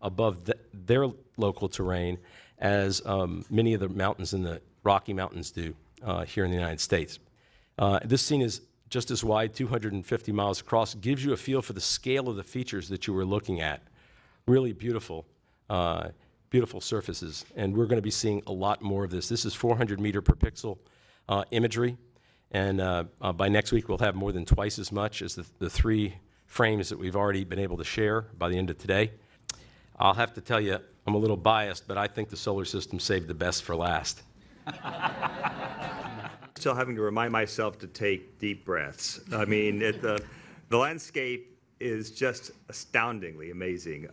above their local terrain as many of the mountains in the Rocky Mountains do here in the United States. This scene is just as wide, 250 miles across. It gives you a feel for the scale of the features that you were looking at. Really beautiful, beautiful surfaces, and we're going to be seeing a lot more of this. This is 400 meter per pixel imagery, and by next week we'll have more than twice as much as the 3 frames that we've already been able to share by the end of today. I'll have to tell you, I'm a little biased, but I think the solar system saved the best for last. Still having to remind myself to take deep breaths. I mean, the landscape is just astoundingly amazing.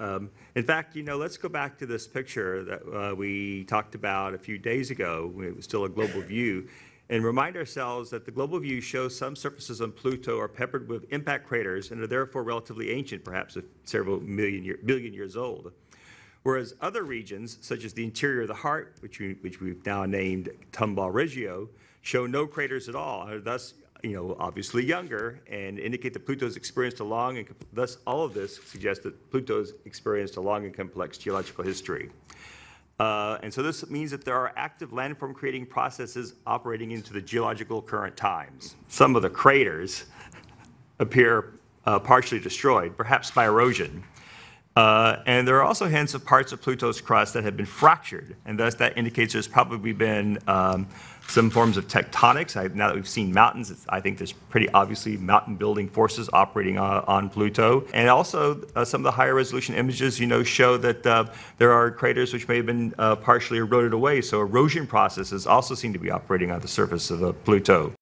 In fact, you know, let's go back to this picture that we talked about a few days ago when it was still a global view, and remind ourselves that the global view shows some surfaces on Pluto are peppered with impact craters and are therefore relatively ancient, perhaps several billion years old. Whereas other regions, such as the interior of the heart, which we've now named Tomball Regio, show no craters at all, are thus, you know, obviously younger, and indicate that Pluto's experienced a long and thus all of this suggests that Pluto's experienced a long and complex geological history. And so this means that there are active landform creating processes operating into the geological current times. Some of the craters appear partially destroyed, perhaps by erosion. And there are also hints of parts of Pluto's crust that have been fractured, and thus that indicates there's probably been some forms of tectonics. Now that we've seen mountains, I think there's pretty obviously mountain-building forces operating on Pluto. And also, some of the higher resolution images, you know, show that there are craters which may have been partially eroded away. So erosion processes also seem to be operating on the surface of Pluto.